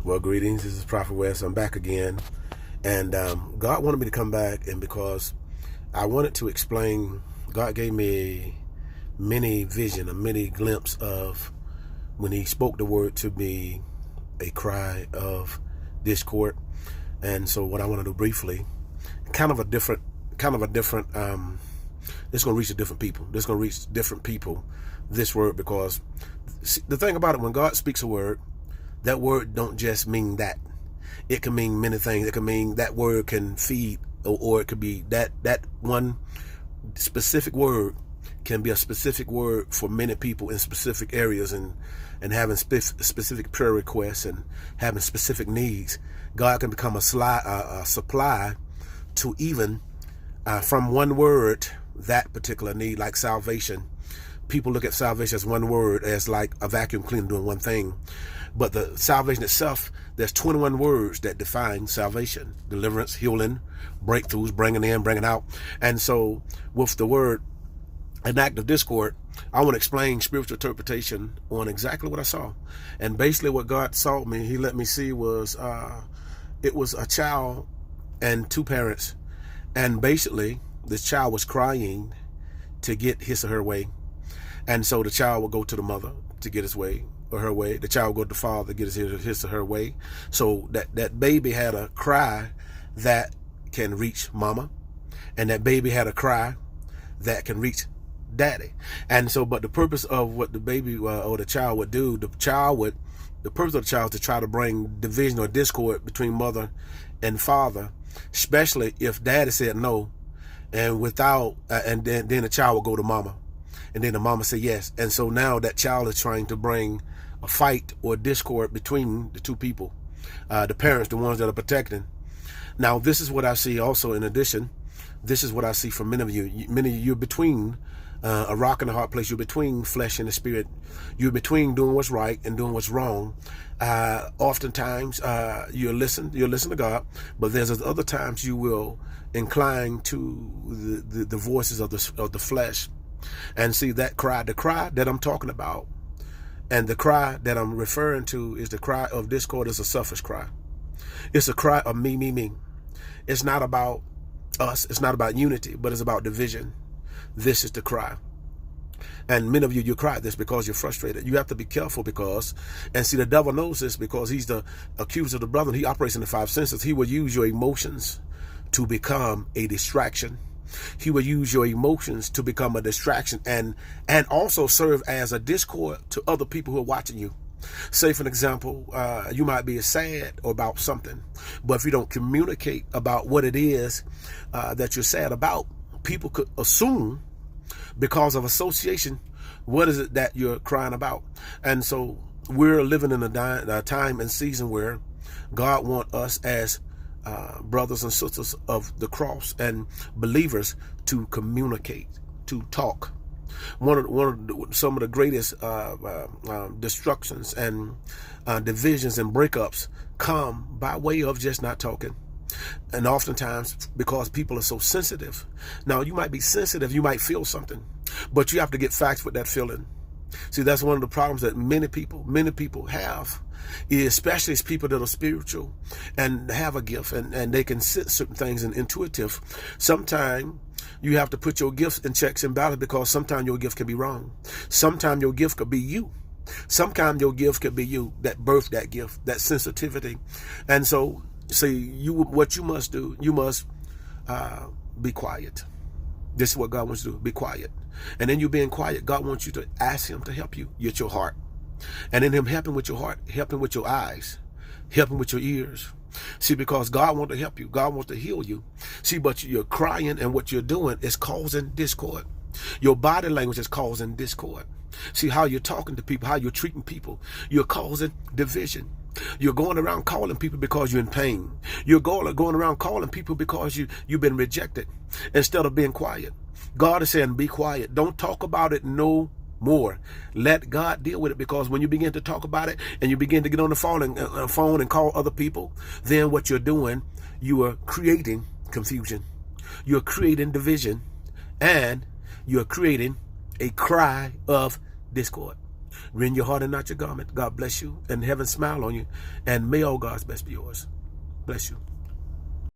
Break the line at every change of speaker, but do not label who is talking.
Well, greetings. This is Prophet West. I'm back again. And God wanted me to come back, and because I wanted to explain, God gave me a mini vision, a mini glimpse of when he spoke the word to me, a cry of discord. And so what I want to do briefly, it's going to reach different people. This is going to reach different people, this word, because the thing about it, when God speaks a word, that word don't just mean that. It can mean many things. It can mean that word can feed, or it could be that one specific word can be a specific word for many people in specific areas, and having specific prayer requests and having specific needs. God can become a supply to even from one word, that particular need, like salvation. People look at salvation as one word, as like a vacuum cleaner doing one thing. But the salvation itself, there's 21 words that define salvation: deliverance, healing, breakthroughs, bringing in, bringing out. And so with the word, an act of discord, I want to explain spiritual interpretation on exactly what I saw. And basically what God saw me, he let me see was, it was a child and two parents. And basically this child was crying to get his or her way. And so the child would go to the mother to get his way or her way. The child would go to the father to get his or her way. So that baby had a cry that can reach mama, and that baby had a cry that can reach daddy. And so, but the purpose of what the baby or the child would do, the purpose of the child is to try to bring division or discord between mother and father, especially if daddy said no, and then the child would go to mama. And then the mama said yes. And so now that child is trying to bring a fight or discord between the two people, the parents, the ones that are protecting. Now, this is what I see also. In addition, this is what I see from many of you. Many of you are between a rock and a hard place. You're between flesh and the spirit. You're between doing what's right and doing what's wrong. Oftentimes, you listen to God, but there's other times you will incline to the voices of the flesh. And see, the cry that I'm talking about, and the cry that I'm referring to, is the cry of discord. Is a selfish cry. It's a cry of me. It's not about us. It's not about unity, but it's about division. This is the cry. And many of you cried this because you're frustrated. You have to be careful and see, the devil knows this because he's the accuser of the brother. He operates in the five senses. He will use your emotions to become a distraction. He will use your emotions to become a distraction and also serve as a discord to other people who are watching you. Say, for example, you might be sad about something, but if you don't communicate about what it is that you're sad about, people could assume, because of association, what is it that you're crying about. And so we're living in a time and season where God wants us as brothers and sisters of the cross and believers to communicate, to talk. Some of the greatest destructions and divisions and breakups come by way of just not talking. And oftentimes because people are so sensitive. Now, you might be sensitive, you might feel something, but you have to get facts with that feeling. See, that's one of the problems that many people have, especially as people that are spiritual and have a gift and they can sense certain things and intuitive. Sometimes you have to put your gifts in checks and balance, because sometimes your gift can be wrong. Sometimes your gift could be you. Sometimes your gift could be you that birthed that gift, that sensitivity. And so, see, what you must do, you must be quiet. This is what God wants you to do. Be quiet. And then you being quiet, God wants you to ask him to help you get your heart. And in him helping with your heart, helping with your eyes, helping with your ears. See, because God wants to help you. God wants to heal you. See, but you're crying, and what you're doing is causing discord. Your body language is causing discord. See, how you're talking to people, how you're treating people, you're causing division. You're going around calling people because you're in pain. You're going around calling people because you've been rejected, instead of being quiet. God is saying, be quiet. Don't talk about it no more. Let God deal with it, because when you begin to talk about it and you begin to get on the phone and call other people, then what you're doing, you are creating confusion. You're creating division, and you're creating a cry of discord. Rend your heart and not your garment. God bless you, and heaven smile on you, and may all God's best be yours. Bless you.